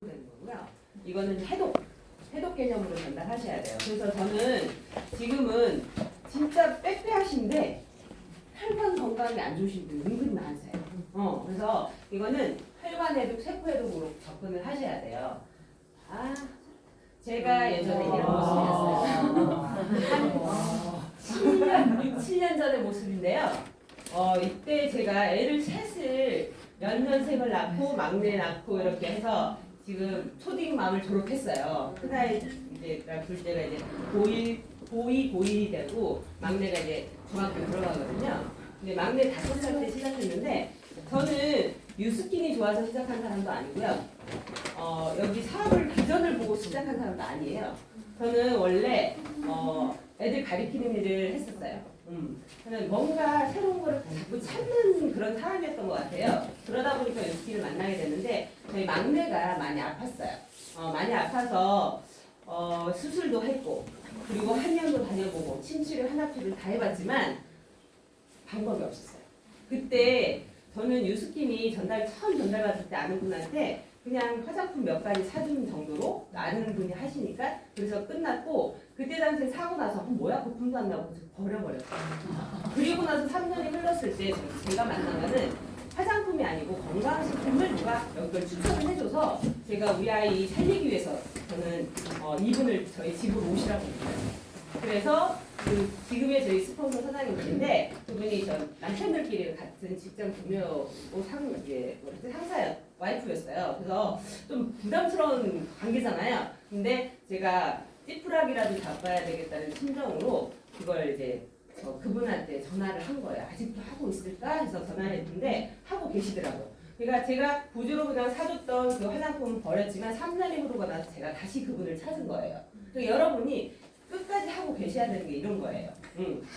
되는 거고요. 이거는 해독 개념으로 전달하셔야 돼요. 그래서 저는 지금은 진짜 빼빼하신데 혈관 건강이 안 좋으신 분이 은근히 많으세요. 그래서 이거는 혈관 해독, 세포 해독으로 접근을 하셔야 돼요. 제가 예전에 이런 모습이었어요. 한 7년 전의 모습인데요. 이때 제가 애를 셋을 연년생을 낳고 막내 낳고 이렇게 해서 지금 초딩맘을 졸업했어요. 큰아이 이제 둘째가 이제 고2 되고 막내가 이제 중학교 들어가거든요. 근데 막내 5살 때 시작했는데 저는 뉴스킨이 좋아서 시작한 사람도 아니고요. 여기 사업을 비전을 보고 시작한 사람도 아니에요. 저는 원래 애들 가리키는 일을 했었어요. 저는 뭔가 새로운 거를 자꾸 찾는 그런 사람이었던 것 같아요. 그러다 보니까 뉴스킨을 만나게 됐는데 저희 막내가 많이 아팠어요. 많이 아파서 수술도 했고 그리고 한의원도 다녀보고 침치료 하나치를 다 해봤지만 방법이 없었어요. 그때 저는 뉴스킨이 처음 전달받을 때 아는 분한테 그냥 화장품 몇 가지 사주는 정도로 아는 분이 하시니까 그래서 끝났고 그때 당시에 사고 나서 뭐야 거품도 안 나고 버려버렸어요. 그리고 나서 3년이 흘렀을 때 제가 만난 거는 화장품이 아니고 건강식품을 누가 이걸 추천을 해줘서 제가 우리 아이 살리기 위해서 저는 이분을 저희 집으로 오시라고 했어요. 그래서 지금의 저희 스폰서 사장님인데 그분이 저 남편들끼리 같은 직장 동료 상사였 와이프였어요. 그래서 좀 부담스러운 관계잖아요. 근데 제가 찌푸락이라도 잡아야 되겠다는 심정으로 그걸 이제 그분한테 전화를 한 거예요. 아직도 하고 있을까 해서 전화를 했는데 하고 계시더라고요. 그러니까 제가 부주로 그냥 사줬던 그 화장품은 버렸지만 3년이 흐르고 나서 제가 다시 그분을 찾은 거예요. 그러니까 여러분이 끝까지 하고 계셔야 되는 게 이런 거예요.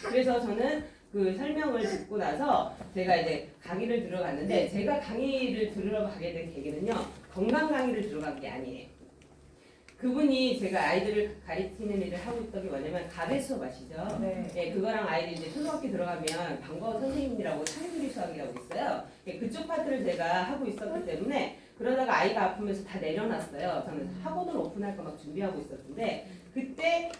그래서 저는 그 설명을 듣고 나서 제가 이제 강의를 들어갔는데 제가 강의를 들으러 가게 된 계기는요. 건강 강의를 들어간 게 아니에요. 그분이 제가 아이들을 가르치는 일을 하고 있던 게 뭐냐면 가배 수업 아시죠? 네. 그거랑 아이들 이제 초등학교 들어가면 방과후 선생님이라고 창의주의 수학이라고 있어요. 그쪽 파트를 제가 하고 있었기 때문에 그러다가 아이가 아프면서 다 내려놨어요. 저는 학원을 오픈할 거 막 준비하고 있었는데 그때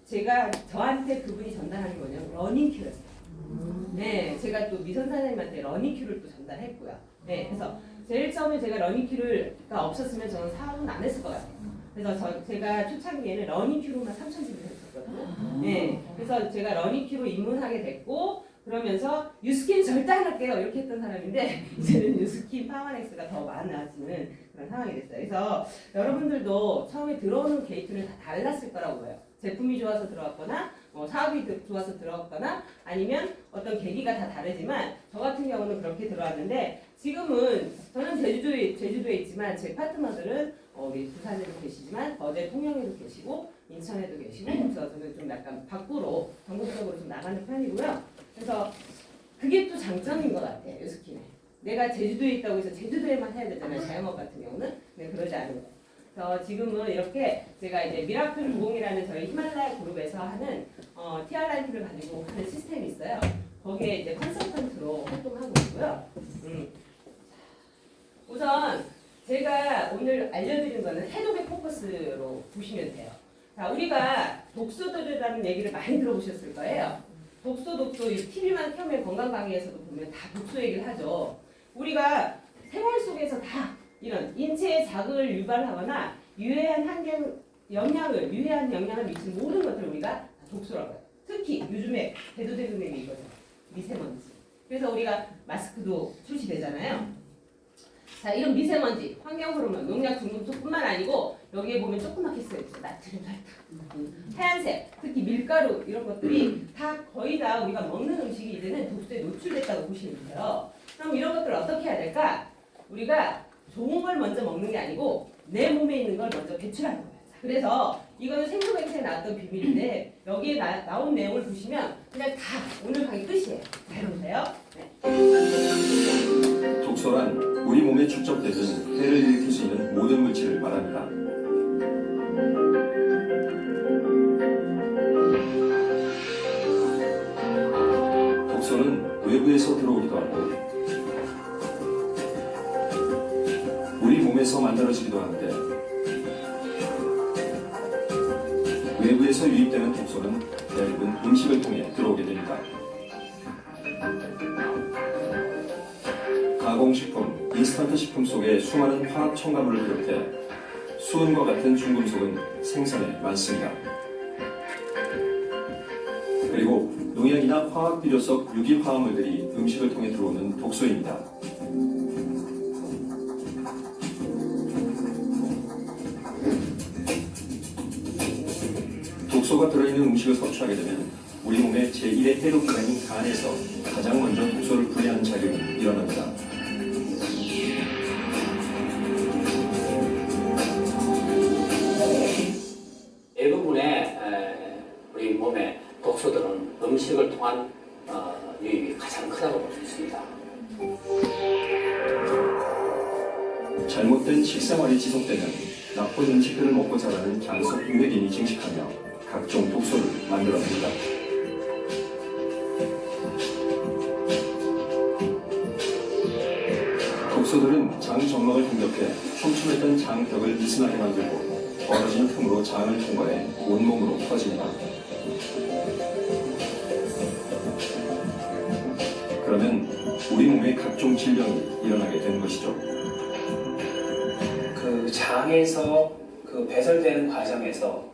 제가 저한테 그분이 전달한 게 뭐냐면 러닝큐였어요. 네, 제가 또 미선 사장님한테 러닝큐를 또 전달했고요. 네, 그래서 제일 처음에 제가 러닝큐가 없었으면 저는 사업은 안 했을 것 같아요. 그래서 제가 초창기에는 러닝큐로만 3,000집을 했었거든요. 네, 그래서 제가 러닝큐로 입문하게 됐고 그러면서 뉴스킨 절대 안 할게요 이렇게 했던 사람인데 이제는 뉴스킨 파마넥스가 더 많아지는 그런 상황이 됐어요. 그래서 여러분들도 처음에 들어오는 게이트는 다 달랐을 거라고 봐요. 제품이 좋아서 들어왔거나 사업이 좋아서 들어왔거나 아니면 어떤 계기가 다 다르지만 저 같은 경우는 그렇게 들어왔는데 지금은 저는 제주도에 있지만 제 파트너들은 우리 부산에도 계시지만 어제 통영에도 계시고 인천에도 계시고 그래서 저는 좀 약간 밖으로 전국적으로 좀 나가는 편이고요. 그래서 그게 또 장점인 것 같아요. 뉴스킨에. 내가 제주도에 있다고 해서 제주도에만 해야 되잖아요. 자영업 같은 경우는. 근데 그러지 않은 거예요. 그래서 지금은 이렇게 제가 이제 미라클 90이라는 저희 히말라야 그룹에서 하는 TRIT를 가지고 하는 시스템이 있어요. 거기에 이제 컨설턴트로 활동하고 있고요. 우선 제가 오늘 알려드린 거는 해독의 포커스로 보시면 돼요. 자, 우리가 독소들이라는 얘기를 많이 들어보셨을 거예요. 독소, TV만 켜면 건강 강의에서도 보면 다 독소 얘기를 하죠. 우리가 생활 속에서 다 이런 인체에 자극을 유발하거나 유해한 영향을 미치는 모든 것들을 우리가 다 독소라고 해요. 특히 요즘에 대두되는 얘기 이거죠. 미세먼지. 그래서 우리가 마스크도 출시되잖아요. 자, 이런 미세먼지, 환경 호르몬, 농약 중금속뿐만 아니고 여기에 보면 조그맣게 쓰여있죠. 나트륨, 설탕, 하얀색, 특히 밀가루 이런 것들이 다 거의 다 우리가 먹는 음식이 이제는 독소에 노출됐다고 보시면 돼요. 그럼 이런 것들을 어떻게 해야 될까? 우리가 좋은 걸 먼저 먹는 게 아니고 내 몸에 있는 걸 먼저 배출하는 거예요. 그래서 이거는 생소백세에 나왔던 비밀인데 여기에 나온 내용을 보시면 그냥 다 오늘 강의 끝이에요. 잘 보세요. 네. 독소란 우리 몸에 축적되는 해를 일으킬 수 있는 모든 물질을 말합니다. 독소는 외부에서 들어오기도 하고 우리 몸에서 만들어지기도 하기도 하는데 외부에서 유입되는 독소는 대부분 음식을 통해 들어오게 됩니다. 가공식품, 인스턴트 식품 속에 수많은 화학 첨가물을 비롯해 수은과 같은 중금속은 생선에 많습니다. 그리고 농약이나 화학 비료 속 유기 화합물들이 음식을 통해 들어오는 독소입니다. 독소가 들어있는 음식을 섭취하게 되면 우리 몸의 제1의 해독기관인 간에서 가장 먼저 독소를 분해하는 작용이 일어납니다. 대부분의 우리 몸의 독소들은 음식을 통한 유입이 가장 크다고 볼 수 있습니다. 잘못된 식생활이 지속되면 나쁜 음식들을 먹고 자라는 장석 인맥인이 증식하며 각종 독소를 만들어냅니다. 독소들은 장 점막을 공격해 촘촘했던 장벽을 미스나게 만들고 벌어진 틈으로 장을 통과해 온몸으로 퍼집니다. 그러면 우리 몸에 각종 질병이 일어나게 되는 것이죠. 그 장에서 그 배설되는 과정에서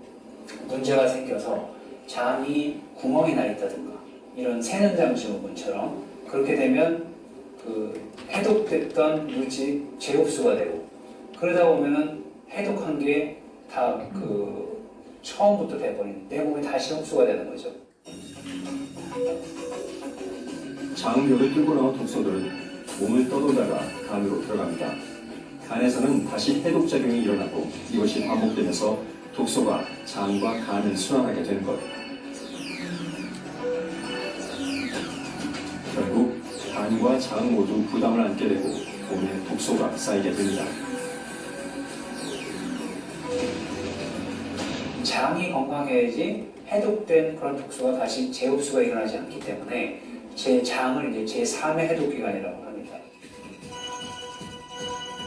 문제가 생겨서 장이 구멍이 나 있다든가 이런 새는장 증후군처럼 그렇게 되면 그 해독됐던 물질이 재흡수가 되고 그러다 보면은 해독한 게 다 그 처음부터 돼버린 내 몸에 다시 흡수가 되는 거죠. 장벽을 뚫고 나온 독소들은 몸을 떠돌다가 간으로 들어갑니다. 간에서는 다시 해독작용이 일어나고 이것이 반복되면서 독소가 장과 간을 순환하게 되는 것. 결국 간과 장 모두 부담을 안게 되고 몸에 독소가 쌓이게 됩니다. 장이 건강해야지 해독된 그런 독소가 다시 재흡수가 일어나지 않기 때문에 제 장을 이제 제3의 해독기관이라고 합니다.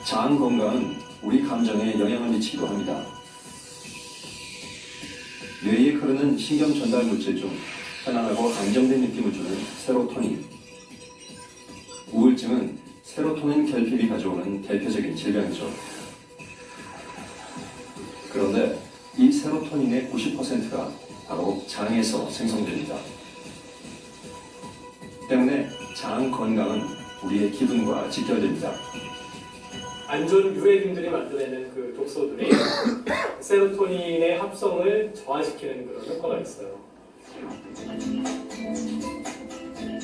장 건강은 우리 감정에 영향을 미치기도 합니다. 뇌에 흐르는 신경 전달 물질 중 편안하고 안정된 느낌을 주는 세로토닌. 우울증은 세로토닌 결핍이 가져오는 대표적인 질병이죠. 그런데 이 세로토닌의 90%가 바로 장에서 생성됩니다. 때문에 장 건강은 우리의 기분과 직결됩니다. 안 좋은 유해균들이 만들어내는 그 독소들이 세로토닌의 합성을 저하시키는 그런 효과가 있어요.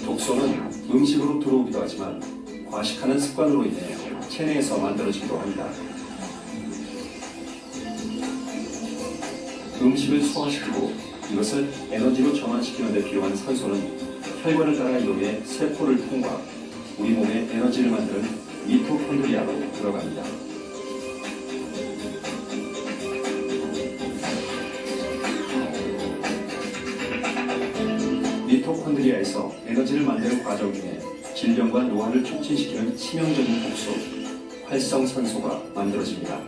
독소는 음식으로 들어오기도 하지만 과식하는 습관으로 인해 체내에서 만들어지기도 합니다. 음식을 소화시키고 이것을 에너지로 전환시키는 데 필요한 산소는 혈관을 따라 이동해 세포를 통과 우리 몸에 에너지를 만드는 미토콘드리아로 들어갑니다. 미토콘드리아에서 에너지를 만드는 과정 중에 질병과 노화를 촉진시키는 치명적인 독소, 활성산소가 만들어집니다.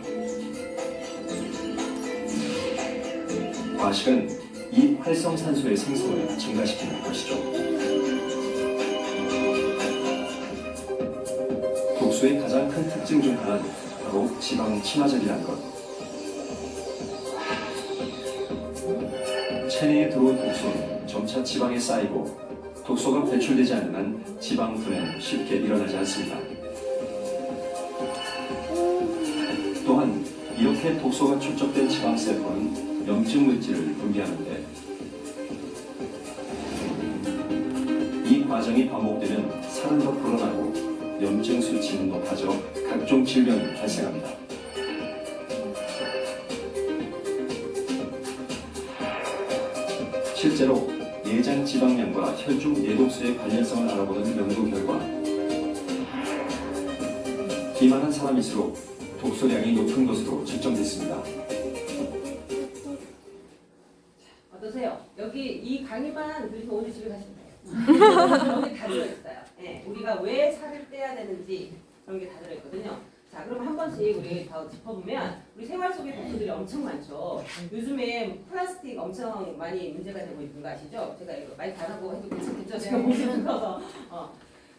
과식은 이 활성산소의 생성을 증가시키는 것이죠. 독소의 가장 큰 특징 중 하나는 바로 지방 친화적이라는 것. 체내에 들어온 독소는 점차 지방에 쌓이고 독소가 배출되지 않는 한 지방 분해는 쉽게 일어나지 않습니다. 또한 이렇게 독소가 축적된 지방세포는 염증 물질을 분비하는데 이 과정이 반복되면 살은 더 불어나고 염증 수치는 높아져 각종 질병이 발생합니다. 실제로 내장 지방량과 혈중 내독소의 관련성을 알아보는 연구 결과 비만한 사람일수록 독소량이 높은 것으로 측정됐습니다. 어떠세요? 여기 이 강의만 들으시면 오늘 집에 가시면 돼요. 여기 다 들어있어요. 네, 우리가 왜 살을 빼야 되는지 그런 게 다 들어있거든요. 자, 그럼 한 번씩 우리 더 짚어보면 우리 생활 속의 독소들이 엄청 많죠. 요즘에 플라스틱 엄청 많이 문제가 되고 있는 거 아시죠? 제가 이거 많이 다르고 해도 괜찮겠죠? 제가 몸이 좀 커서.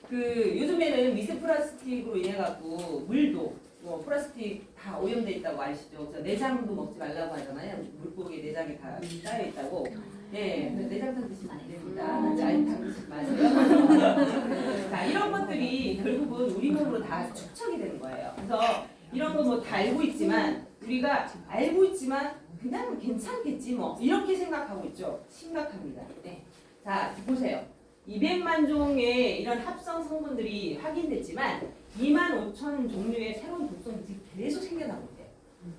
그 요즘에는 미세 플라스틱으로 인해 갖고 물도 뭐 플라스틱 다 오염돼 있다고 아시죠? 그래서 내장도 먹지 말라고 하잖아요. 물고기 내장이 다 쌓여 있다고. 네, 내장탕 드시면 안 됩니다. 아니 담그지 마세요. 자, 이런 것들이 결국은 우리 몸으로 다 축적이 되는 거예요. 그래서 이런 거 뭐 다 알고 있지만 우리가 알고 있지만 그냥 괜찮겠지 뭐 이렇게 생각하고 있죠. 심각합니다. 네. 자, 보세요. 200만 종의 이런 합성 성분들이 확인됐지만 2만 5천 종류의 새로운 독성들이 계속 생겨나고 있대요.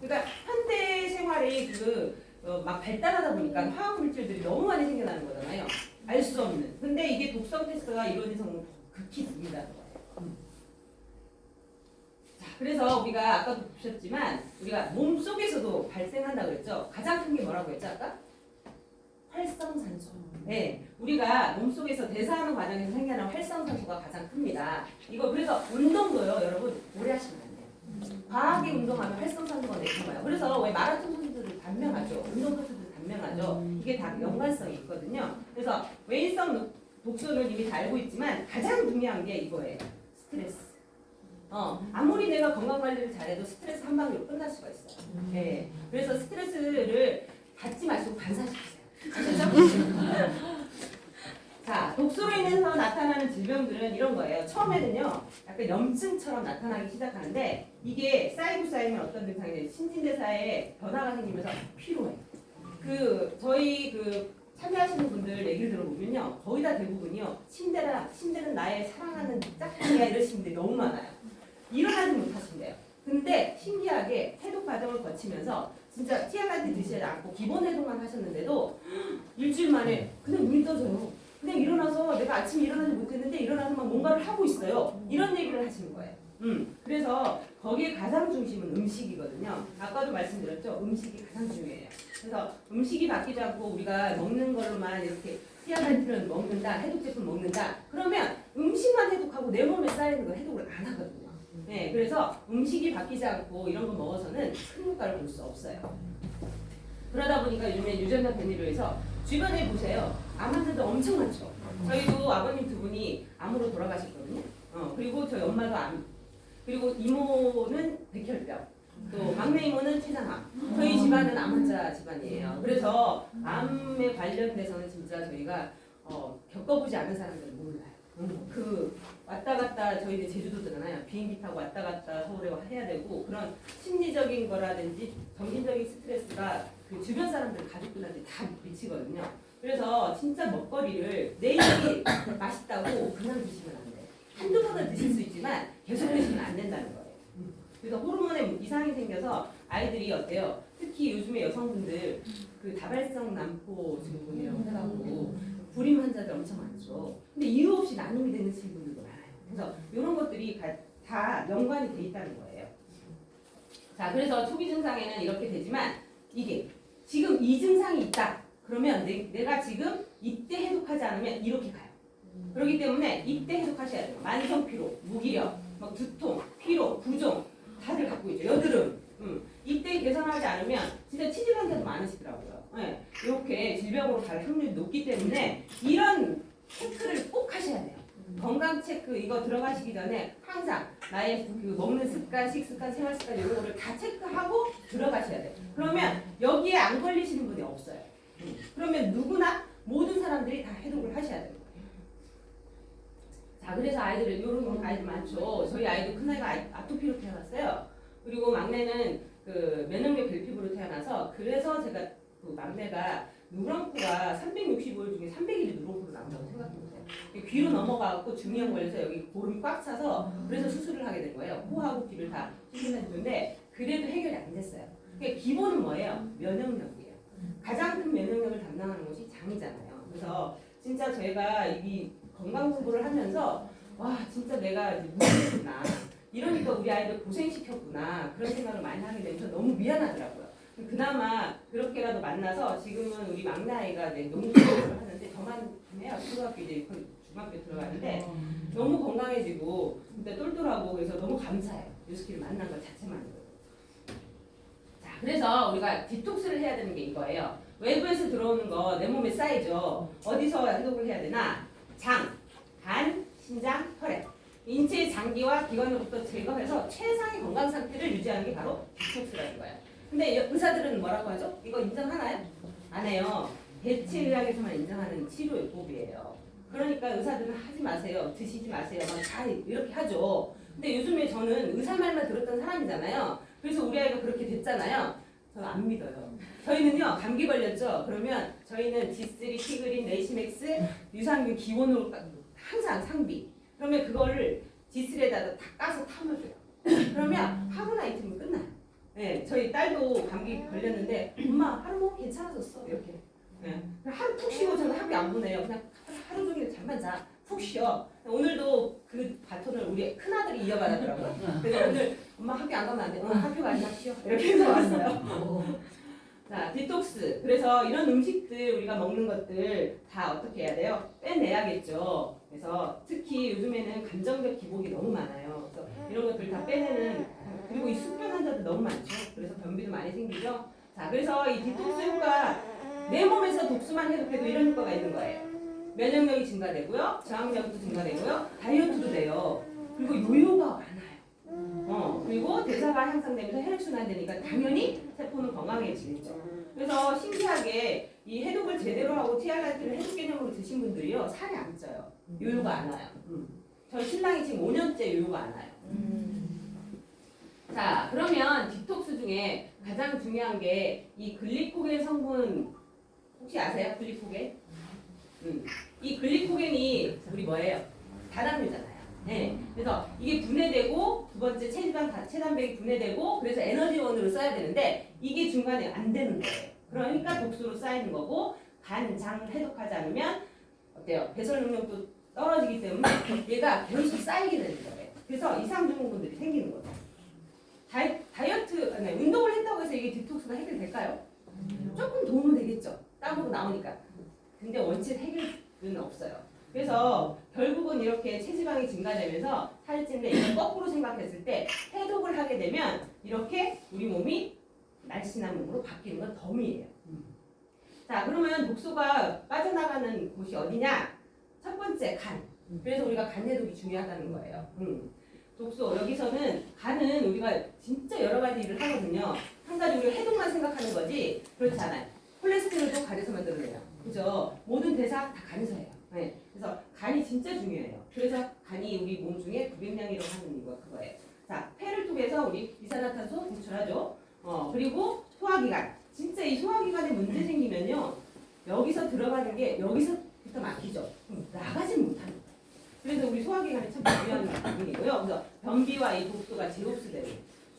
그러니까 현대 생활이 막 발달하다 보니까 화학 물질들이 너무 많이 생겨나는 거잖아요. 알 수 없는. 근데 이게 독성 테스트가 이루어진 성분 극히 드물다는 거예요. 자, 그래서 우리가 아까도 보셨지만 우리가 몸 속에서도 발생한다고 그랬죠. 가장 큰 게 뭐라고 했죠 아까? 활성산소. 네, 우리가 몸속에서 대사하는 과정에서 생겨나는 활성산소가 가장 큽니다. 이거 그래서 운동도요, 여러분 오래 하시면 안 돼요. 과하게 운동하면 활성산소가 내려가요. 그래서 왜 마라톤 선수들은 단명하죠. 운동 선수들은 단명하죠. 이게 다 연관성이 있거든요. 그래서 외인성 독소는 이미 다 알고 있지만 가장 중요한 게 이거예요. 스트레스. 아무리 내가 건강 관리를 잘해도 스트레스 한 방으로 끝날 수가 있어요. 네, 그래서 스트레스를 받지 마시고 반사시키세요. 자, 독소로 인해서 나타나는 질병들은 이런 거예요. 처음에는요, 약간 염증처럼 나타나기 시작하는데 이게 쌓이고 쌓이면 어떤 증상이 신진대사에 변화가 생기면서 피로해. 저희 참여하시는 분들 얘기를 들어보면요, 거의 다 대부분이요, 침대는 나의 사랑하는 짝꿍이야 이러시는 분들이 너무 많아요. 일어나지 못하신대요. 근데 신기하게 해독 과정을 거치면서 진짜 TMI 드시지 않고 기본 해독만 하셨는데도 일주일 만에 그냥 눈이 떠져요. 그냥 일어나서 내가 아침에 일어나지 못했는데 일어나서 막 뭔가를 하고 있어요. 이런 얘기를 하시는 거예요. 그래서 거기에 가장 중심은 음식이거든요. 아까도 말씀드렸죠. 음식이 가장 중요해요. 그래서 음식이 바뀌지 않고 우리가 먹는 걸로만 이렇게 TMI를 먹는다, 해독 제품 먹는다. 그러면 음식만 해독하고 내 몸에 쌓이는 거 해독을 안 하거든요. 네, 그래서 음식이 바뀌지 않고 이런 거 먹어서는 큰 효과를 볼 수 없어요. 그러다 보니까 요즘에 유전자 변이로 해서 주변에 보세요. 암 환자들 엄청 많죠. 저희도 아버님 두 분이 암으로 돌아가셨거든요. 그리고 저희 엄마도 암. 그리고 이모는 백혈병. 또 막내 이모는 췌장암. 저희 집안은 암 환자 집안이에요. 그래서 암에 관련돼서는 진짜 저희가 겪어보지 않은 사람들은 몰라요. 왔다 갔다 저희들 제주도잖아요. 비행기 타고 왔다 갔다 서울에 해야 되고 그런 심리적인 거라든지 정신적인 스트레스가 그 주변 사람들 가족들한테 다 미치거든요. 그래서 진짜 먹거리를 내 입이 맛있다고 그냥 드시면 안 돼요. 한두 번은 드실 수 있지만 계속 드시면 안 된다는 거예요. 그래서 호르몬에 이상이 생겨서 아이들이 어때요? 특히 요즘에 여성분들 다발성 난포 증후군이라고 해가지고 불임 환자들 엄청 많죠. 근데 이유 없이 난임이 되는 친구들도 많아요. 그래서 이런 것들이 다 연관이 돼 있다는 거예요. 자, 그래서 초기 증상에는 이렇게 되지만 이게 지금 이 증상이 있다. 그러면 내가 지금 이때 해독하지 않으면 이렇게 가요. 그렇기 때문에 이때 해독하셔야 돼요. 만성 피로, 무기력, 막 두통, 피로, 부종 다들 갖고 있죠. 여드름. 이때 개선하지 않으면 진짜 치질 환자도 많으시더라고요. 네, 이렇게 질병으로 갈 확률이 높기 때문에 이런 체크를 꼭 하셔야 돼요. 건강 체크 이거 들어가시기 전에 항상 나의 먹는 습관, 식습관, 생활 습관 이런 거를 다 체크하고 들어가셔야 돼요. 그러면 여기에 안 걸리시는 분이 없어요. 그러면 누구나 모든 사람들이 다 해독을 하셔야 돼요. 자, 그래서 아이들은 이런 아이들 많죠. 저희 아이도 큰아이가 아토피로 태어났어요. 그리고 막내는 면역력 결핍으로 태어나서 그래서 제가 막내가 누런코가 365일 중에 300일이 누런코로 나온다고 생각해보세요. 귀로 넘어가고 중이염 걸려서 여기 고름이 꽉 차서 그래서 수술을 하게 된 거예요. 코하고 귀를 다 수술해주는데 그래도 해결이 안 됐어요. 그러니까 기본은 뭐예요? 면역력이에요. 가장 큰 면역력을 담당하는 것이 장이잖아요. 그래서 진짜 저희가 이 건강 공부를 하면서 와 진짜 내가 무리했구나. 이러니까 우리 아이들 고생시켰구나. 그런 생각을 많이 하게 되면서 너무 미안하더라고요. 그나마 그렇게라도 만나서 지금은 우리 막내 아이가 농구를 하는데 저만 해요. 초등학교 이제 중학교 들어가는데 너무 건강해지고 근데 똘똘하고 그래서 너무 감사해요. 뉴스키를 만난 것 자체만으로. 자, 그래서 우리가 디톡스를 해야 되는 게 이거예요. 외부에서 들어오는 거 내 몸에 쌓이죠. 어디서 해독을 해야 되나? 장, 간, 신장, 혈액. 인체의 장기와 기관으로부터 제거해서 최상의 건강 상태를 유지하는 게 바로 디톡스라는 거예요. 근데 의사들은 뭐라고 하죠? 이거 인정하나요? 안 해요. 대체의학에서만 인정하는 치료요법이에요. 그러니까 의사들은 하지 마세요. 드시지 마세요. 막 잘 이렇게 하죠. 근데 요즘에 저는 의사 말만 들었던 사람이잖아요. 그래서 우리 아이가 그렇게 됐잖아요. 저는 안 믿어요. 저희는요, 감기 걸렸죠? 그러면 저희는 G3, 피그린, 레이시맥스, 유산균 기본으로 항상 상비. 그러면 그거를 G3에다가 다 까서 타먹어요. 그러면 하루 나이트면 끝나요. 네, 저희 딸도 감기 걸렸는데 엄마 하루 뭐 괜찮아졌어 이렇게. 네. 하루 푹 쉬고 저는 학교 안 보내요. 그냥 하루 종일 잠만 자. 푹 쉬어. 오늘도 그 바톤을 우리 큰아들이 이어받았더라고요. 그래서 오늘 엄마 학교 안 가면 안 돼. 오늘 학교 가지 마 쉬어. 이렇게 해서 왔어요. 자, 디톡스. 그래서 이런 음식들 우리가 먹는 것들 다 어떻게 해야 돼요? 빼내야겠죠. 그래서 특히 요즘에는 감정적 기복이 너무 많아요. 그래서 이런 것들 다 빼내는, 그리고 이 숙변 환자들 너무 많죠. 그래서 변비도 많이 생기죠. 자, 그래서 이 디톡스 효과, 내 몸에서 독소만 해독해도 이런 효과가 있는 거예요. 면역력이 증가되고요, 저항력도 증가되고요, 다이어트도 돼요. 그리고 요요가 많아요. 그리고 대사가 향상되면서 혈액순환 되니까 당연히 세포는 건강해지겠죠. 그래서 신기하게 이 해독을 제대로 하고 TRIT를 해독 개념으로 드신 분들이요 살이 안 쪄요. 요요가 안 와요. 저희 신랑이 지금 5년째 요요가 안 와요. 자, 그러면 디톡스 중에 가장 중요한 게 이 글리코겐 성분 혹시 아세요? 글리코겐? 이 글리코겐이 우리 뭐예요? 다당류잖아요. 네. 그래서 이게 분해되고 두 번째 체단백이 분해되고 그래서 에너지원으로 써야 되는데 이게 중간에 안 되는 거예요. 그러니까 독소로 쌓이는 거고 간, 장 해독하지 않으면 어때요? 배설 능력도 떨어지기 때문에 얘가 계속 쌓이게 되는 거예요. 그래서 이상 증후군들이 생기는 거죠. 다이어트, 아니, 운동을 했다고 해서 이게 디톡스가 해결될까요? 조금 도움은 되겠죠. 땀으로 나오니까. 근데 원칙 해결은 없어요. 그래서 결국은 이렇게 체지방이 증가되면서 살이 찌는데 이걸 거꾸로 생각했을 때 해독을 하게 되면 이렇게 우리 몸이 날씬한 몸으로 바뀌는 건 덤이에요. 자, 그러면 독소가 빠져나가는 곳이 어디냐? 첫 번째 간. 그래서 우리가 간 해독이 중요하다는 거예요. 독소, 여기서는 간은 우리가 진짜 여러 가지 일을 하거든요. 한 가지 우리가 해독만 생각하는 거지 그렇지 않아요. 콜레스테롤도 간에서 만들어내요. 그죠? 모든 대사 다 간에서 해요. 네. 그래서 간이 진짜 중요해요. 그래서 간이 우리 몸 중에 900량이라고 하는 이유가 그거예요. 자, 폐를 통해서 우리 이산화탄소 배출하죠. 그리고 소화기관. 진짜 이 소화기관에 문제 생기면요. 여기서 들어가는 게 여기서부터 막히죠. 나가지 못합니다. 그래서 우리 소화기관이 참 중요한 부분이고요. 그래서 변비와 이 독소가 재흡수되는.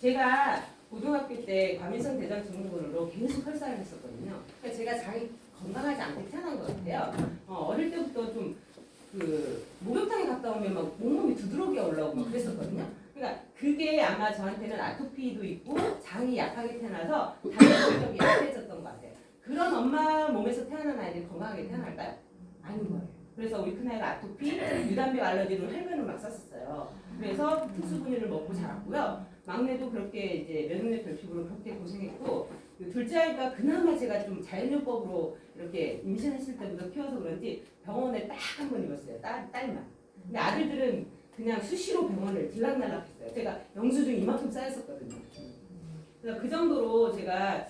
제가 고등학교 때 과민성 대장 증후군으로 계속 설사를 했었거든요. 그러니까 제가 장이 건강하지 않게 태어난 것 같아요. 어릴 때부터 좀 목욕탕에 갔다 오면 막 온몸이 두드러기가 올라오고 막 그랬었거든요. 그러니까 그게 아마 저한테는 아토피도 있고 장이 약하게 태어나서 단백질이 약해졌던 것 같아요. 그런 엄마 몸에서 태어난 아이들이 건강하게 태어날까요? 아닌 거예요. 그래서 우리 큰아이가 아토피, 유담배 알러지로 헬멧을 막 썼었어요. 그래서 특수분유를 먹고 자랐고요. 막내도 그렇게 이제 면역력 결핍으로 그렇게 고생했고, 둘째 아이가 그나마 제가 좀 자연요법으로 이렇게 임신했을 때부터 키워서 그런지 병원에 딱 한 번 입었어요. 딸만. 근데 아들들은 그냥 수시로 병원을 들락날락했어요. 제가 영수증 이만큼 쌓였었거든요. 그래서 그 정도로 제가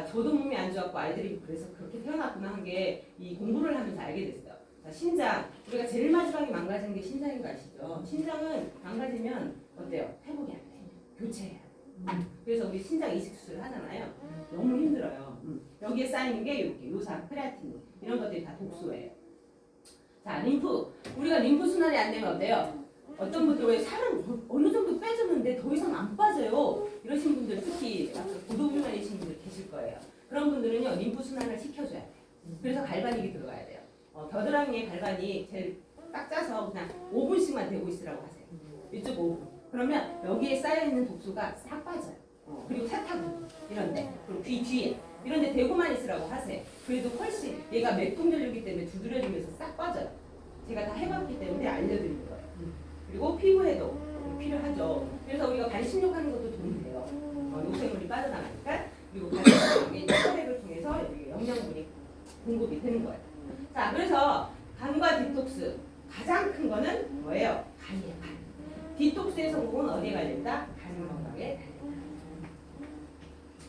저도 몸이 안 좋았고 아이들이 그래서 그렇게 태어났구나 한 게 이 공부를 하면서 알게 됐어요. 자, 신장. 우리가 제일 마지막에 망가지는 게 신장인 거 아시죠? 신장은 망가지면 어때요? 회복이 안 돼요. 교체해야 돼요. 그래서 우리 신장 이식 수술을 하잖아요. 너무 힘들어요. 여기에 쌓이는 게 이렇게 요산, 크레아틴 이런 것들이 다 독소예요. 자, 림프. 우리가 림프 순환이 안 되면 어때요? 어떤 분들 왜 살은 어느 정도 빼줬는데 더 이상 안 빠져요. 이러신 분들 특히 고도비만이신 분들 계실 거예요. 그런 분들은요 림프 순환을 시켜줘야 돼요. 그래서 갈바닉이 들어가야 돼요. 겨드랑이에 갈바닉 제일 딱 짜서 그냥 5분씩만 대고 있으라고 하세요. 이쪽 5분. 그러면 여기에 쌓여있는 독소가 싹 빠져요. 그리고 사타구 이런데 그리고 귀 뒤에 이런데 대고만 있으라고 하세요. 그래도 훨씬 얘가 맥동전류기 때문에 두드려주면서 싹 빠져요. 제가 다 해봤기 때문에 알려드린 거예요. 그리고 피부 해독 필요하죠. 그래서 우리가 반신욕하는 것도 도움이 돼요. 노폐물이 빠져나가니까. 그리고 간의 혈액을 통해서 여기 영양분이 공급이 되는 거예요. 자, 그래서 간과 디톡스 가장 큰 거는 뭐예요? 간이에요. 간. 디톡스의 성공은 어디에 관련다? 간 건강에.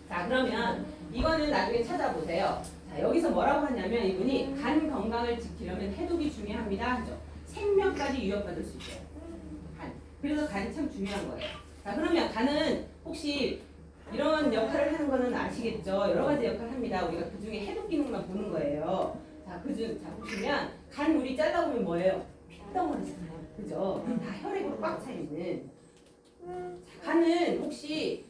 자, 그러면 이거는 나중에 찾아보세요. 자, 여기서 뭐라고 하냐면 이분이 간 건강을 지키려면 해독이 중요합니다 하죠. 생명까지 위협받을 수 있어요. 간. 그래서 간이 참 중요한 거예요. 자, 그러면 간은 혹시 이런 역할을 하는 거는 아시겠죠? 여러 가지 역할을 합니다. 우리가 그 중에 해독 기능만 보는 거예요. 자, 자, 보시면 간 우리 잘라보면 뭐예요? 핏덩어리잖아요. 그죠? 다 혈액으로 꽉 차 있는. 자, 간은 혹시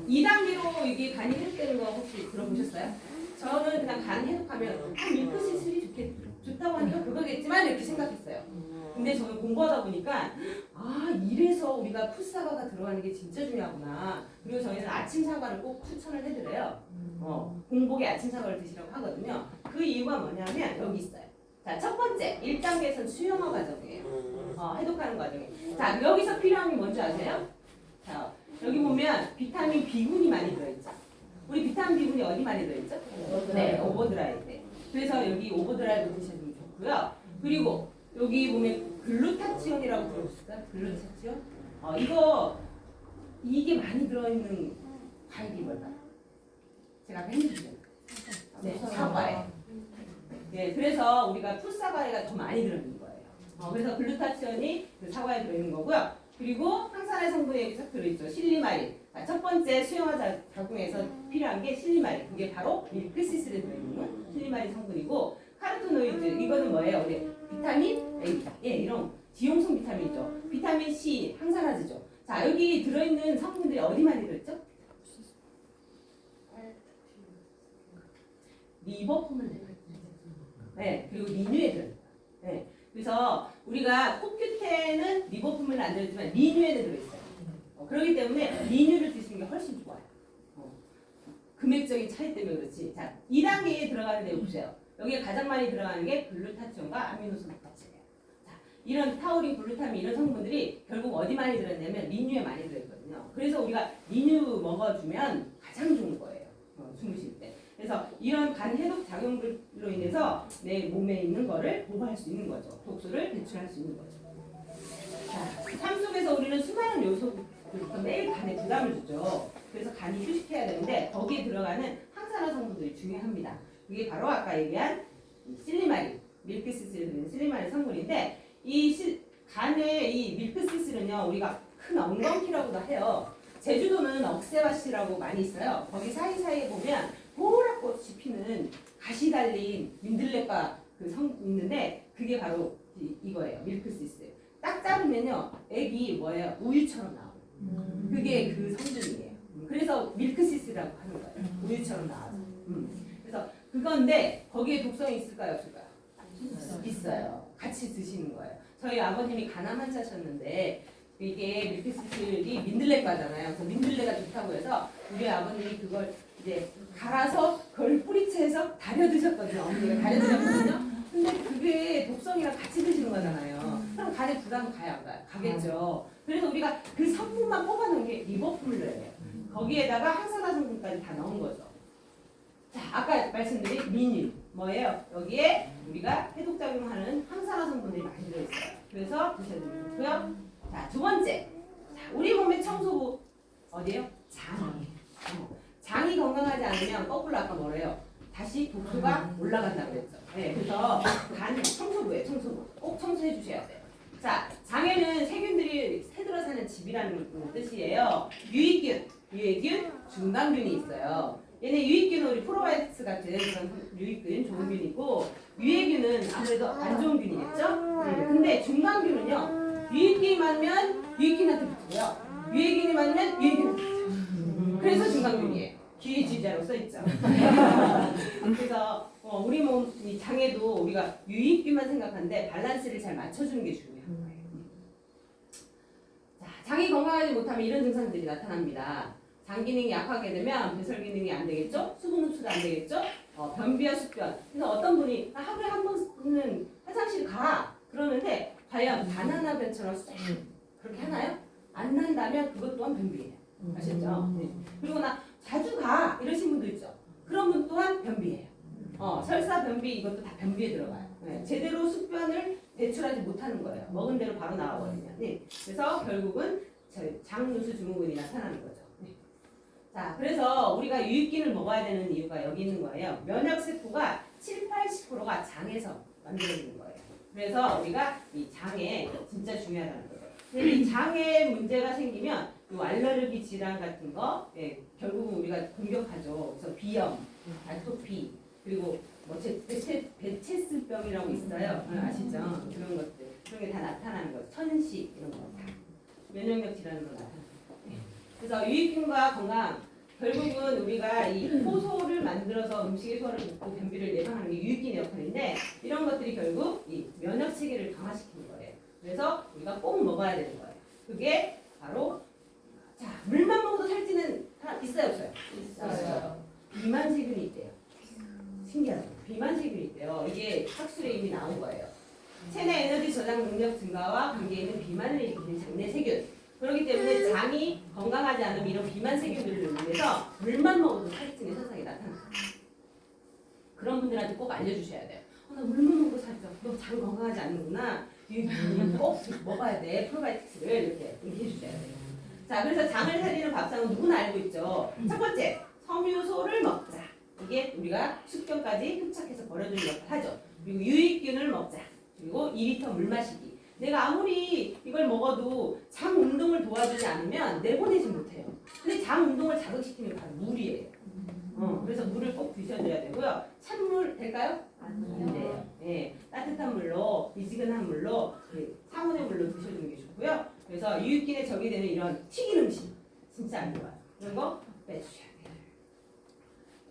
2단계로 이게 간이 해독되는 거 혹시 들어보셨어요? 저는 그냥 간 해독하면 밀크시슬이 좋다고 하니까 그거겠지만 이렇게 생각했어요. 근데 저는 공부하다 보니까 이래서 우리가 풋사과가 들어가는 게 진짜 중요하구나. 그리고 저희는 아침 사과를 꼭 추천을 해드려요. 공복에 아침 사과를 드시라고 하거든요. 그 이유가 뭐냐면 여기 있어요. 자, 첫 번째 1단계에서는 수용화 과정이에요. 해독하는 과정이에요. 자, 여기서 필요한 게 뭔지 아세요? 자, 여기 보면 비타민 B군이 많이 들어있죠. 우리 비타민 B군이 어디 많이 들어있죠? 네, 오버드라이브. 그래서 여기 오버드라이브 드시면 좋고요. 그리고 여기 보면 글루타치온이라고 들어보셨어요? 글루타치온? 이게 많이 들어있는 과일이 뭘까요? 제가 아까 해주세요. 네, 사과예요. 네, 그래서 우리가 풋사과에가 더 많이 들어있는 거예요. 그래서 글루타치온이 그 사과에 들어있는 거고요. 그리고 항산화 성분이 여기 딱 들어있죠. 실리마린. 자, 첫 번째 수용화 작용에서 필요한 게 실리마린. 그게 바로 밀크시슬에 들어있는 실리마린 성분이고, 카로티노이드 이거는 뭐예요? 우리 비타민 A, 이런 지용성 비타민이죠. 비타민 C, 항산화제죠. 자, 여기 들어있는 성분들이 어디 많이 들어있죠? 리버폼을 들어있죠. 네, 그리고 리뉴에 들어있죠. 네, 그래서 우리가 코큐텐은 리버폼을 안 들어있지만 리뉴에는 들어있어요. 그렇기 때문에 리뉴를 드시는 게 훨씬 좋아요. 금액적인 차이 때문에 그렇지. 자, 2단계에 들어가는 데 보세요. 여기에 가장 많이 들어가는 게 글루타치온과 아미노산 합체예요. 자, 이런 타우린, 글루타민 이런 성분들이 결국 어디 많이 들어있냐면 리뉴에 많이 들어있거든요. 그래서 우리가 리뉴 먹어주면 가장 좋은 거예요. 주무실 때. 그래서 이런 간 해독 작용들로 인해서 내 몸에 있는 거를 보호할 수 있는 거죠. 독소를 배출할 수 있는 거죠. 자, 삶 속에서 우리는 수많은 요소부터 매일 간에 부담을 주죠. 그래서 간이 휴식해야 되는데 거기에 들어가는 항산화 성분들이 중요합니다. 그게 바로 아까 얘기한 실리마린, 밀크시슬에 들어있는 실리마린 성분인데 간의 이 밀크시슬은요 우리가 큰 엉겅퀴라고도 해요. 제주도는 억새밭이라고 많이 있어요. 거기 사이사이에 보면 보랏꽃이 피는 가시 달린 민들레과 그 성 있는데 그게 바로 이거예요. 밀크시슬. 딱 자르면요 액이 뭐예요? 우유처럼 나와요. 그게 그 성분이에요. 그래서 밀크시슬이라고 하는 거예요. 우유처럼 나와서. 그래서 그건데 거기에 독성이 있을까요? 없을까요? 있어요. 같이 드시는 거예요. 저희 아버님이 간암 환자셨는데 이게 밀크시슬이 민들레과잖아요. 그래서 민들레가 좋다고 해서 우리 아버님이 그걸 이제 갈아서 그걸 뿌리채에서 다려 드셨거든요. 어머니가 다려 드셨거든요. 근데 그게 독성이랑 같이 드시는 거잖아요. 그럼 간에 부담 가요, 안 가요? 가겠죠. 그래서 우리가 그 성분만 뽑아놓은 게 리버풀러예요. 거기에다가 항산화 성분까지 다 넣은 거죠. 자, 아까 말씀드린 리뉴 뭐예요? 여기에 우리가 해독작용하는 항산화 성분들이 많이 들어있어요. 그래서 드셔주면 좋고요. 자, 두 번째. 자, 우리 몸의 청소부 어디예요? 장이. 장이 건강하지 않으면 거꾸로 아까 뭐래요? 다시 독소가 올라간다고 그랬죠. 네, 그래서 간 청소부예요. 청소부. 꼭 청소해 주셔야 돼요. 자, 장에는 세균들이 새들어 사는 집이라는 뜻이에요. 유익균, 유해균, 중간균이 있어요. 얘네 유익균은 우리 프로바이오틱스 같은 그런 유익균, 좋은 균이고 유해균은 아무래도 안 좋은 균이겠죠? 근데 중간균은요. 유익균이 많으면 유익균한테 붙고요. 유해균이 많으면 유해균한테 붙죠. 그래서 중간균이에요. 뒤에 주자로 써있죠. 그래서 우리 몸 장에도 우리가 유익균만 생각하는데 밸런스를 잘 맞춰주는 게 중요한 거예요. 자, 장이 건강하지 못하면 이런 증상들이 나타납니다. 장 기능이 약하게 되면 배설 기능이 안 되겠죠? 수분 흡수도 안 되겠죠? 변비와 숙변. 그래서 어떤 분이 하루에 한 번은 화장실 가 그러는데 과연 바나나 변처럼 쏙 그렇게 하나요? 안 난다면 그것 또한 변비예요. 아셨죠? 네. 그리고 나 자주 가 이러신 분도 있죠. 그런 분 또한 변비예요. 설사 변비 이것도 다 변비에 들어가요. 네. 제대로 숙변을 배출하지 못하는 거예요. 먹은 대로 바로 나와버리면. 네. 그래서 결국은 장누수 증후군이 나타나는 거죠. 네. 자, 그래서 우리가 유익균을 먹어야 되는 이유가 여기 있는 거예요. 면역 세포가 70~80%가 장에서 만들어지는 거예요. 그래서 우리가 이 장에 진짜 중요하다는 거죠. 근데 이 장에 문제가 생기면 요 알레르기 질환 같은 거, 예, 결국은 우리가 공격하죠. 그래서 비염, 아토피, 그리고 뭐 베체스병이라고 있어요. 아시죠? 그런 것들, 그런 게 다 나타나는 거예요. 천식 이런 거 다 면역력 질환으로 나타나는 거예요. 그래서 유익균과 건강, 결국은 우리가 이 효소를 만들어서 음식의 소화를 돕고 변비를 예방하는 게 유익균의 역할인데 이런 것들이 결국 이 면역 체계를 강화시키는 거예요. 그래서 우리가 꼭 먹어야 되는 거예요. 그게 바로 자 물만 먹어도 살찌는 사람 있어요 없어요? 있어요. 비만세균이 있대요. 신기하죠? 비만세균이 있대요. 이게 학술에 이미 나온 거예요. 체내 에너지 저장 능력 증가와 관계 있는 비만을 일으키는 장내 세균. 그렇기 때문에 장이 건강하지 않으면 이런 비만 세균들을 인해서 물만 먹어도 살찌는 현상이 나타납니다. 그런 분들한테 꼭 알려주셔야 돼요. 나 물만 먹고 살쪄. 너 장 건강하지 않는구나. 꼭 먹어야 돼. 프로바이오틱스를 이렇게 얘기해 주셔야 돼요. 자, 그래서 장을 살리는 밥상은 누구나 알고 있죠. 첫 번째, 섬유소를 먹자. 이게 우리가 숙변까지 흡착해서 버려주는 역할을 하죠. 그리고 유익균을 먹자. 그리고 2리터 물 마시기. 내가 아무리 이걸 먹어도 장 운동을 도와주지 않으면 내보내지 못해요. 근데 장 운동을 자극시키는 게 바로 물이에요. 그래서 물을 꼭 드셔줘야 되고요. 찬물 될까요? 안 돼요. 예, 따뜻한 물로, 미지근한 물로, 상온의 물로 드셔주는 게 좋고요. 그래서 유익균에 적이 되는 이런 튀긴 음식 진짜 안 좋아요. 이런 거 빼주셔야 돼요.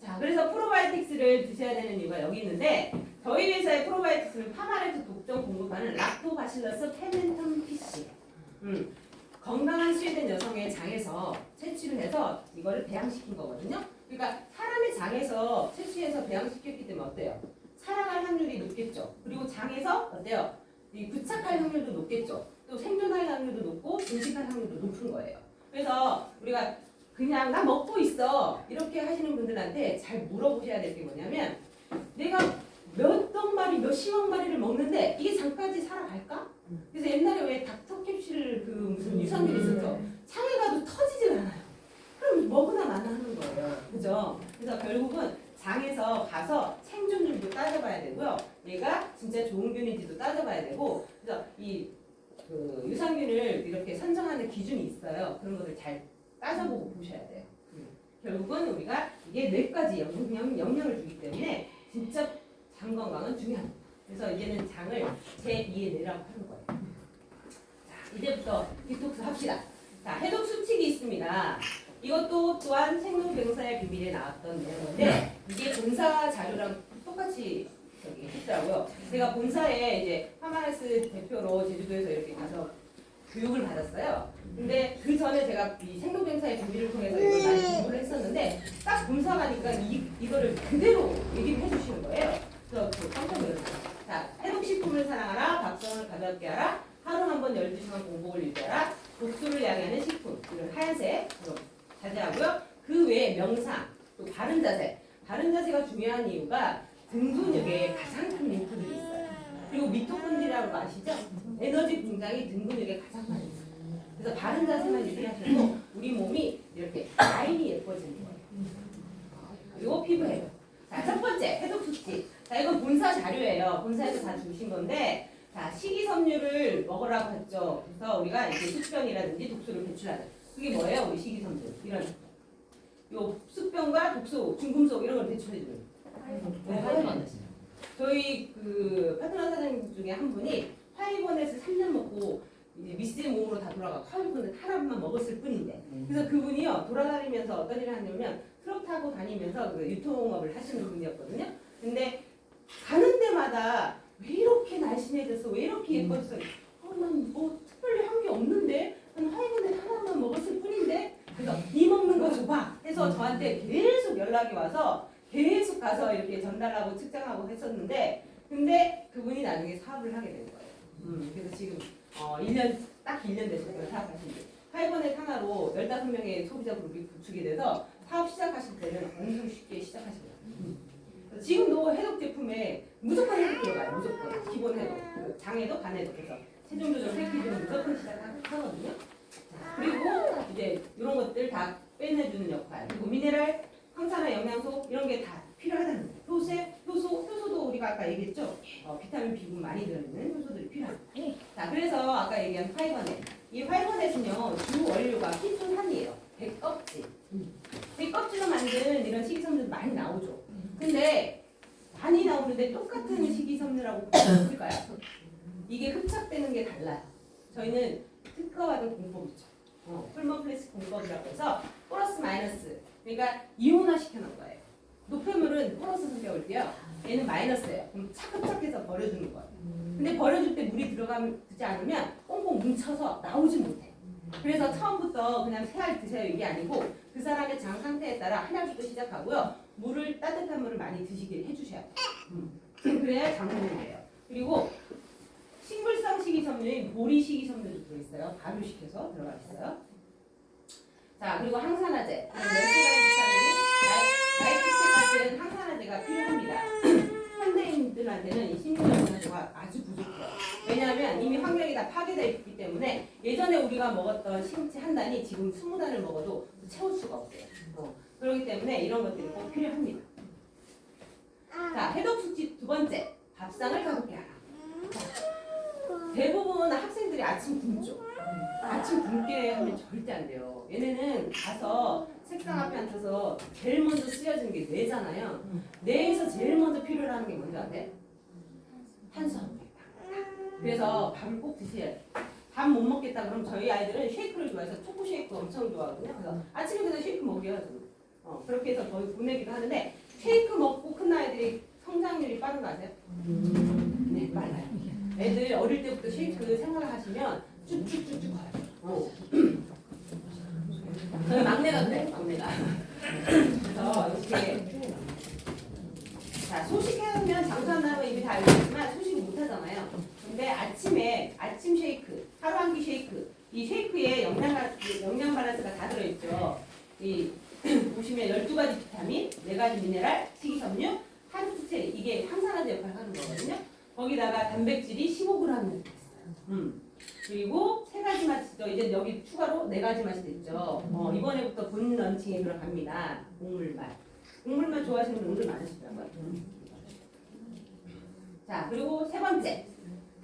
자, 그래서 프로바이오틱스를 드셔야 되는 이유가 여기 있는데 저희 회사의 프로바이오틱스는 파마레트 독점 공급하는 락토바실러스 페멘텀 피시예요. 건강한 스웨덴 여성의 장에서 채취를 해서 이거를 배양시킨 거거든요. 그러니까 사람의 장에서 채취해서 배양시켰기 때문에 어때요? 살아갈 확률이 높겠죠. 그리고 장에서 어때요? 이 부착할 확률도 높겠죠. 또 생존할 확률도 높고 증식할 확률도 높은 거예요. 그래서 우리가 그냥 나 먹고 있어 이렇게 하시는 분들한테 잘 물어보셔야 될 게 뭐냐면 내가 몇억 마리, 몇십억 마리를 먹는데 이게 장까지 살아갈까? 그래서 옛날에 왜 닥터 캡슐 그 무슨 유산균 있었죠? 창에 가도 터지질 않아요. 그럼 먹으나 마나 하는 거예요. 그죠? 그래서 결국은 장에서 가서 생존율도 따져봐야 되고요. 얘가 진짜 좋은 균인지도 따져봐야 되고 그래서 이 그 유산균을 이렇게 선정하는 기준이 있어요. 그런 것을 잘 따져보고 보셔야 돼요. 결국은 우리가 이게 뇌까지 영향을 주기 때문에 진짜 장 건강은 중요합니다. 그래서 이제는 장을 제2의 뇌라고 하는 거예요. 자, 이제부터 디톡스 합시다. 자, 해독 수칙이 있습니다. 이것도 또한 생로병사의 비밀에 나왔던 내용인데 이게 본사 자료랑 똑같이 저기 했더라고요. 제가 본사에 이제 파마레스 대표로 제주도에서 이렇게 가서 교육을 받았어요. 근데 그 전에 제가 이 생로병사의 비밀을 통해서 이걸 많이 공부를 했었는데 딱 본사 가니까 이거를 그대로 얘기를 해주시는 거예요. 그래서 깜짝 놀랐어요. 자, 해독식품을 사랑하라, 밥상을 가볍게 하라, 하루 한 번 12시간 공복을 유지하라, 독소를 양해하는 식품, 이런 하얀색 자제하고요. 그 외에 명상, 또 바른 자세. 바른 자세가 중요한 이유가 등 근육에 가장 큰 링크들이 있어요. 그리고 미토콘드리아라고 아시죠? 에너지 공장이 등 근육에 가장 많이 있어요. 그래서 바른 자세만 유지하셔도 우리 몸이 이렇게 라인이 예뻐지는 거예요. 그리고 피부 해독. 자, 첫 번째 해독 수칙. 자, 이건 본사 자료예요. 본사에서 다 주신 건데, 자, 식이섬유를 먹으라고 했죠. 그래서 우리가 이제 숙변이라든지 독소를 배출하는. 그게 뭐예요? 우리 식이섬유. 이런 요 숙변과 독소, 중금속 이런 걸 배출해주는. 네, 화이번에스. 저희 그 파트너 사장님 중에 한 분이 화이번에스 3년 먹고 이제 미스의 몸으로 다 돌아가고 화이번에스 하나만 먹었을 뿐인데. 그래서 그분이요 돌아다니면서 어떤 일을 하냐면 트럭 타고 다니면서 그 유통업을 하시는 분이었거든요. 근데 가는 데마다 왜 이렇게 날씬해졌어? 왜 이렇게 예뻐졌어? 난 뭐 특별히 한 게 없는데? 난 화이번에스 하나만 먹었을 뿐인데? 그래서 이 먹는 거 줘봐 해서 저한테 계속 연락이 와서 계속 가서 이렇게 전달하고 측정하고 했었는데 근데 그분이 나중에 사업을 하게 된 거예요. 그래서 지금 1년 딱 1년 됐어요. 사업하신 지. 파이버넷 하나로 15명의 소비자 그룹이 구축이 돼서 사업 시작하실 때는 엄청 쉽게 시작하시고요. 지금도 해독 제품에 무조건 해독 들어가요. 무조건. 기본 해독. 그 장해독, 간해독. 그래서 체중 조절, 세끼리는 무조건 시작하거든요. 자, 그리고 이제 이런 것들 다 빼내주는 역할. 그리고 미네랄, 황산화, 영양소 이런 게 다 필요하다는 거예요. 효소도 우리가 아까 얘기했죠. 비타민 B군 많이 들어있는 효소들이 필요합니다. 자, 그래서 아까 얘기한 파이버넷. 이 파이버넷은요, 주 원료가 키톤산이에요. 백껍질. 백껍질로 만든 이런 식이섬유 많이 나오죠. 근데 많이 나오는데 똑같은 식이섬유라고 볼 수 있을까요? 이게 흡착되는 게 달라요. 저희는 특허받은 공법이죠. 폴모플레스 공법이라고 해서 플러스 마이너스. 그러니까 이온화 시켜놓은 거예요. 노폐물은 플러스 성격을 띄요. 얘는 마이너스예요. 그럼 착착해서 버려주는 거예요. 근데 버려줄 때 물이 들어가지 않으면 꽁꽁 뭉쳐서 나오지 못해. 그래서 처음부터 그냥 세 알 드세요 이게 아니고 그 사람의 장 상태에 따라 한 알부터 시작하고요. 물을 따뜻한 물을 많이 드시게 해주셔야 돼요. 그래야 장군이 돼요. 그리고 식물성 식이섬유인 보리 식이섬유도 들어있어요. 발효시켜서 들어가 있어요. 자, 그리고 항산화제. 나이트릭 가스는 항산화제가 필요합니다. 현대인들한테는 이 식물영양소가 아주 부족해요. 왜냐하면 이미 환경이 다 파괴되어 있기 때문에 예전에 우리가 먹었던 시금치 한 단이 지금 20단을 먹어도 채울 수가 없어요. 그렇기 때문에 이런 것들이 꼭 필요합니다. 자, 해독 수치 두 번째, 밥상을 가볍게 하라. 대부분 학생들이 아침 굶죠. 아침 굶게 하면 절대 안 돼요. 얘네는 가서 책상 앞에 앉아서 제일 먼저 쓰여지는 게 뇌잖아요. 뇌에서 제일 먼저 필요로 하는 게 뭔지 아세요? 탄수화물이다. 그래서 밥을 꼭 드셔야 돼요. 밥 못 먹겠다 그러면 저희 아이들은 쉐이크를 좋아해서 초코 쉐이크 엄청 좋아하거든요. 그래서 아침에 그냥 쉐이크 먹여요. 그렇게 해서 거의 보내기도 하는데 쉐이크 먹고 큰 아이들이 성장률이 빠른 거 아세요? 네, 빨라요. 애들 어릴 때부터 쉐이크 생활을 하시면 쭉쭉쭉쭉 가요. 저는 막내가 그래요, 막내가. 그래서 이렇게 자, 소식하면 장수한다는 거 이미 다 알고 있지만 소식 못 하잖아요. 근데 아침에 아침 쉐이크, 하루 한 끼 쉐이크, 이 쉐이크에 영양 밸런스가 다 들어있죠. 이 보시면 12가지 비타민, 4가지 미네랄, 식이섬유, 하루트 체리 이게 항산화제 역할을 하는 거거든요. 거기다가 단백질이 15g이 있어요. 그리고 3가지 맛이 더 이제 여기 추가로 4가지 맛이 됐죠. 이번에부터 본 런칭에 들어갑니다. 곡물맛. 곡물맛 좋아하시는 분들 많으시더라고요. 자, 그리고 세 번째.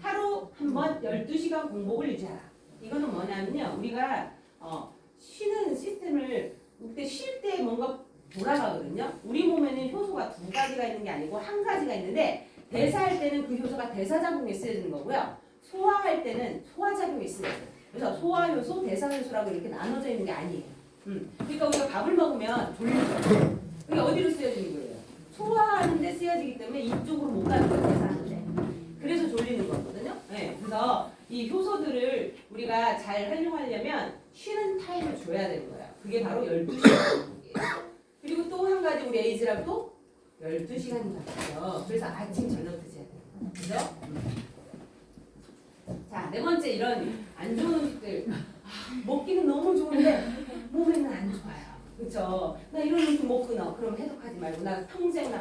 하루 한 번 12시간 공복을 유지하라. 이거는 뭐냐면요. 우리가 쉬는 시스템을 그때 쉴 때 뭔가 돌아가거든요. 우리 몸에는 효소가 2가지가 있는 게 아니고 1가지가 있는데 대사할 때는 그 효소가 대사작용에 쓰여지는 거고요. 소화할 때는 소화작용에 쓰여져요. 그래서 소화효소, 대사효소라고 이렇게 나눠져 있는 게 아니에요. 그러니까 우리가 밥을 먹으면 졸리죠. 그게 어디로 쓰여지는 거예요? 소화하는 데 쓰여지기 때문에 이쪽으로 못 가는 거예요. 대사하는데. 그래서 졸리는 거거든요. 네, 그래서 이 효소들을 우리가 잘 활용하려면 쉬는 타임을 줘야 되는 거예요. 그게 바로 12시간이에요. 그리고 또 한 가지 우리 에이즈라도 12시간인가 봐요. 그래서 아침 저녁 드셔야 돼요. 그죠? 자, 네 번째 이런 안 좋은 음식들 먹기는 너무 좋은데 몸에는 안 좋아요. 그렇죠? 나 이런 음식 못 끊어. 그럼 해독하지 말고 나 평생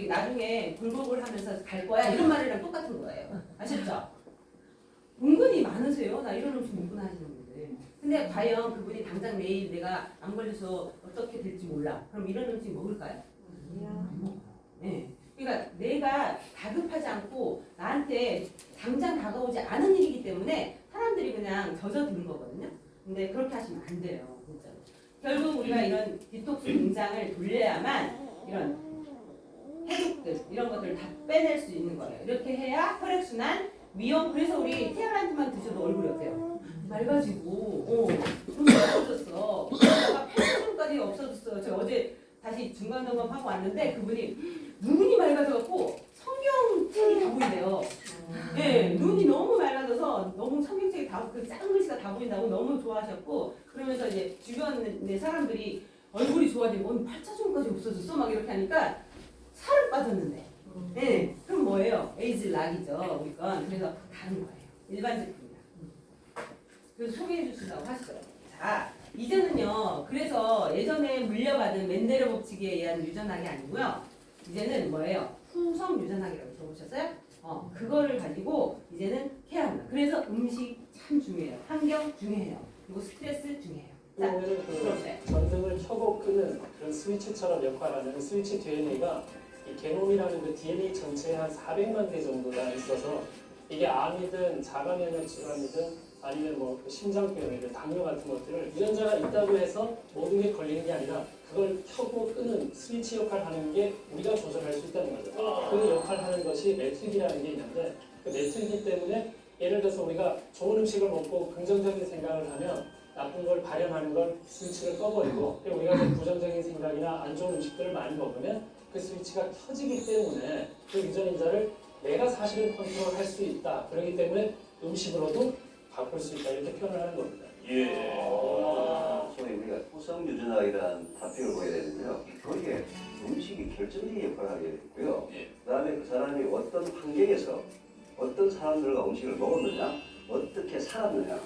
나중에 공복을 하면서 갈 거야. 이런 말이랑 똑같은 거예요. 아셨죠? 은근히 많으세요. 나 이런 음식 못 끊어 하시는 분들. 근데 과연 그분이 당장 내일 내가 안 걸려서 어떻게 될지 몰라. 그럼 이런 음식 먹을까요? 안 먹어요. 네. 그러니까 내가 다급하지 않고 나한테 당장 다가오지 않은 일이기 때문에 사람들이 그냥 젖어드는 거거든요. 근데 그렇게 하시면 안 돼요. 진짜로. 결국 우리가 이런 디톡스 공장을 돌려야만 이런 해독들 이런 것들을 다 빼낼 수 있는 거예요. 이렇게 해야 혈액순환, 위험. 그래서 우리 티아란트만 드셔도 얼굴이 어때요? 맑아지고 눈이 없어졌어. 폐수증까지 없어졌어요. 저 어제 다시 중간 점검하고 왔는데 그분이 눈이 맑아져갖고 성경책이 다 보인대요. 네, 눈이 너무 맑아져서 너무 성경책이 그 작은 글씨가 다 보인다고 너무 좋아하셨고 그러면서 이제 주변의 사람들이 얼굴이 좋아지고 8차종까지 없어졌어 막 이렇게 하니까 살을 빠졌는데. 네, 그럼 뭐예요? 에이즈 락이죠 우리 건. 그래서 다른 거예요. 일반 제품이야. 그래서 소개해 주신다고 하시더라고요. 자, 이제는요. 그래서 예전에 물려받은 멘델의 법칙에 의한 유전학이 아니고요. 이제는 뭐예요? 후성 유전학이라고 들어보셨어요? 그거를 가지고 이제는 케어합니다. 그래서 음식 참 중요해요. 환경 중요해요. 그리고 스트레스 중요해요. 자, 그러면 그렇어요. 그 전등을 켜고 끄는 그런 스위치처럼 역할하는 스위치 DNA가 이 게놈이라는 그 DNA 전체에 한 400만 개 정도가 있어서 이게 암이든 자가면역 질환이든 아니면 뭐 심장병이든 당뇨 같은 것들을 유전자가 있다고 해서 모든 게 걸리는 게 아니라 그걸 켜고 끄는 스위치 역할을 하는 게 우리가 조절할 수 있다는 거죠. 그 역할을 하는 것이 매트릭이라는 게 있는데 그 매트릭이기 때문에 예를 들어서 우리가 좋은 음식을 먹고 긍정적인 생각을 하면 나쁜 걸 발현하는 걸 스위치를 꺼버리고 우리가 좀 부정적인 생각이나 안 좋은 음식들을 많이 먹으면 그 스위치가 켜지기 때문에 그 유전자를 내가 사실은 컨트롤할 수 있다. 그렇기 때문에 음식으로도 바꿀 수 있다. 이렇게 표현을 하는 겁니다. 예. 소위 우리가 후성 유전학이라는 토픽을 보게 되면요. 거기에 음식이 결정적인 역할을 하게 되고요. 그다음에 그 사람이 어떤 환경에서 어떤 사람들과 음식을 먹었느냐, 어떻게 살았느냐,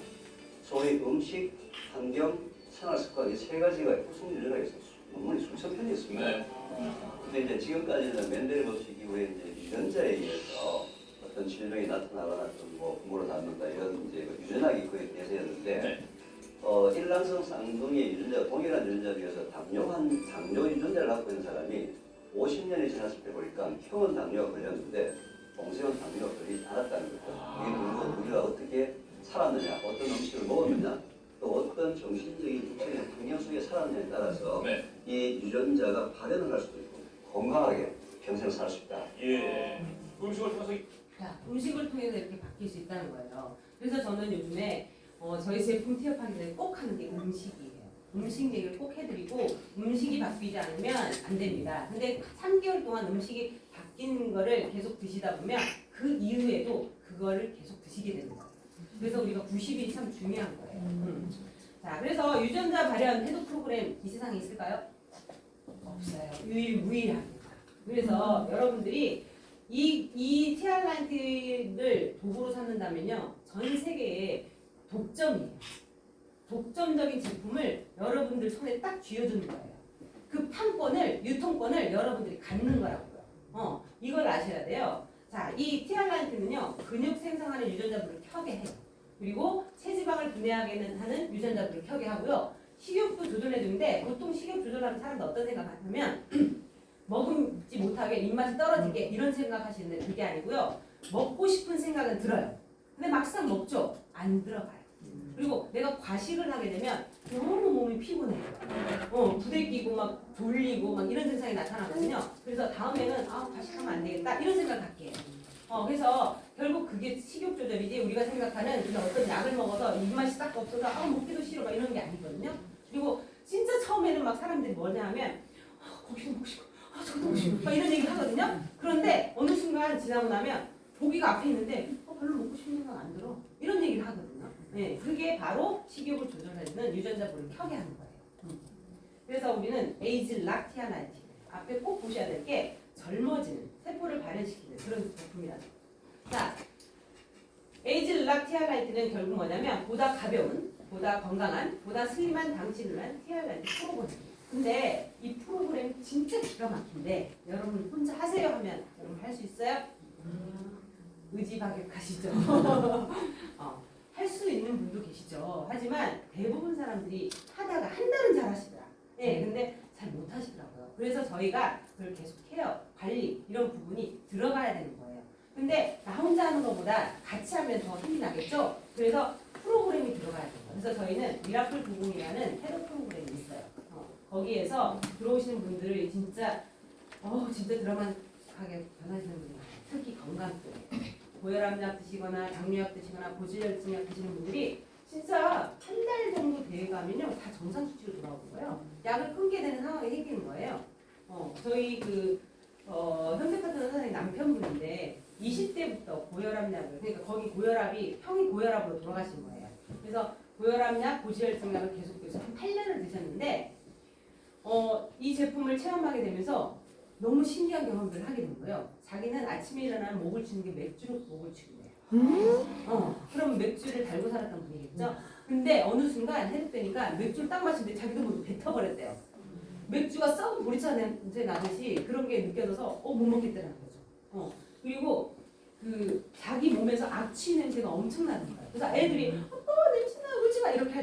소위 음식, 환경, 생활 습관 이 세 가지가 후성 유전학에서 논문이 수천 편이 있습니다. 근데 이제 지금까지는 멘델의 법칙 이후에 이제 유전자에 의해서 어떤 질병이 나타나거나 뭐 부모로 닮는다 이런 이제 유전학이 거의 대세였는데 일란성 쌍둥이의 유전자가 동일한 유전자에 비해서 당뇨 유전자를 갖고 있는 사람이 50년이 지났을 때 보니까 형은 당뇨가 걸렸는데 동생은 당뇨가 걸리지 않았다는 거죠. 이게 그리고 우리가 어떻게 살았느냐, 어떤 음식을 먹었느냐, 또 어떤 정신적인 육체적인 환경 속에 살았느냐에 따라서 이 유전자가 발현을 할 수도 있고 건강하게 평생 살 수 있다. 음식을 통해서 자, 음식을 통해서 이렇게 바뀔 수 있다는 거예요. 그래서 저는 요즘에 저희 제품 티업하기 전에 꼭 하는 게 음식이에요. 음식 얘기를 꼭 해드리고 음식이 바뀌지 않으면 안 됩니다. 근데 3개월 동안 음식이 바뀌는 거를 계속 드시다 보면 그 이후에도 그거를 계속 드시게 되는 거예요. 그래서 우리가 90이 참 중요한 거예요. 자, 그래서 유전자 발현 해독 프로그램 이 세상에 있을까요? 없어요. 유일무이합니다. 그래서 여러분들이 이 티알란트를 도구로 삼는다면요, 전 세계에 독점이에요. 독점적인 제품을 여러분들 손에 딱 쥐어주는 거예요. 그 판권을, 유통권을 여러분들이 갖는 거라고요. 이걸 아셔야 돼요. 자, 이 티알란트는요, 근육 생성하는 유전자들을 켜게 해요. 그리고 체지방을 분해하게 하는 유전자들을 켜게 하고요. 식욕도 조절해주는데 보통 식욕 조절하는 사람들 어떤 생각하냐면 먹지 못하게 입맛이 떨어지게 이런 생각하시는데 그게 아니고요. 먹고 싶은 생각은 들어요. 근데 막상 먹죠? 안 들어가요. 그리고 내가 과식을 하게 되면 너무 몸이 피곤해요. 부대끼고 막 졸리고 막 이런 증상이 나타나거든요. 그래서 다음에는 과식하면 안 되겠다 이런 생각을 갖게 해요. 그래서 결국 그게 식욕 조절이지 우리가 생각하는 그냥 어떤 약을 먹어서 입맛이 딱 없어서 먹기도 싫어 막 이런 게 아니거든요. 그리고 진짜 처음에는 막 사람들이 뭐냐 하면 고기도 먹고 싶고 저도 먹고 싶고 막 이런 얘기를 하거든요. 그런데 어느 순간 지나고 나면 고기가 앞에 있는데 별로 먹고 싶은 생각 안 들어 이런 얘기를 하거든요. 네, 그게 바로 식욕을 조절해주는 유전자부를 켜게 하는 거예요. 그래서 우리는 에이즈 락티아나이트 앞에 꼭 보셔야 될 게 젊어지는 세포를 발현시키는 그런 제품이라는 거예요. 자, 에이즈 락티아나이트는 결국 뭐냐면 보다 가벼운, 보다 건강한, 보다 슬림한 당신을 위한 티알라이트 프로그램이에요. 근데 이 프로그램 진짜 기가 막힌데 여러분 혼자 하세요 하면 여러분 할 수 있어요? 의지박약하시죠? 할 수 있는 분도 계시죠. 하지만 대부분 사람들이 하다가 한 달은 잘 하시더라. 네, 근데 잘 못 하시더라고요. 그래서 저희가 그걸 계속 케어, 관리 이런 부분이 들어가야 되는 거예요. 근데 나 혼자 하는 것보다 같이 하면 더 힘이 나겠죠? 그래서 프로그램이 들어가야 돼요. 그래서 저희는 미라클 90이라는 해독 프로그램이 있어요. 거기에서 들어오시는 분들을 진짜 드라마하게 변하시는 분들 많아요. 특히 건강 쪽에 고혈압약 드시거나 당뇨약 드시거나 고지혈증약 드시는 분들이 진짜 한 달 정도 돼가면요 다 정상 수치로 돌아오는 거예요. 약을 끊게 되는 상황이 생기는 거예요. 저희 현대파트너 선생님 남편분인데 20대부터 고혈압약을 그러니까 거기 고혈압이 형이 고혈압으로 돌아가신 거예요. 그래서 고혈압약, 고지혈증약을 계속해서 한 8년을 드셨는데 이 제품을 체험하게 되면서 너무 신기한 경험들을 하게 된 거예요. 자기는 아침에 일어나면 목을 치는 게 맥주로 목을 치는 거예요. 그럼 맥주를 달고 살았던 분이겠죠? 근데 어느 순간 해독되니까 맥주를 딱 마시는데 자기도 모르게 뱉어버렸대요. 맥주가 썩은 보리차 냄새 나듯이 그런 게 느껴져서 못 먹겠다는 거죠. 그리고 그 자기 몸에서 악취 냄새가 엄청나는 거예요. 그래서 애들이 냄새나 울지 마 이렇게 할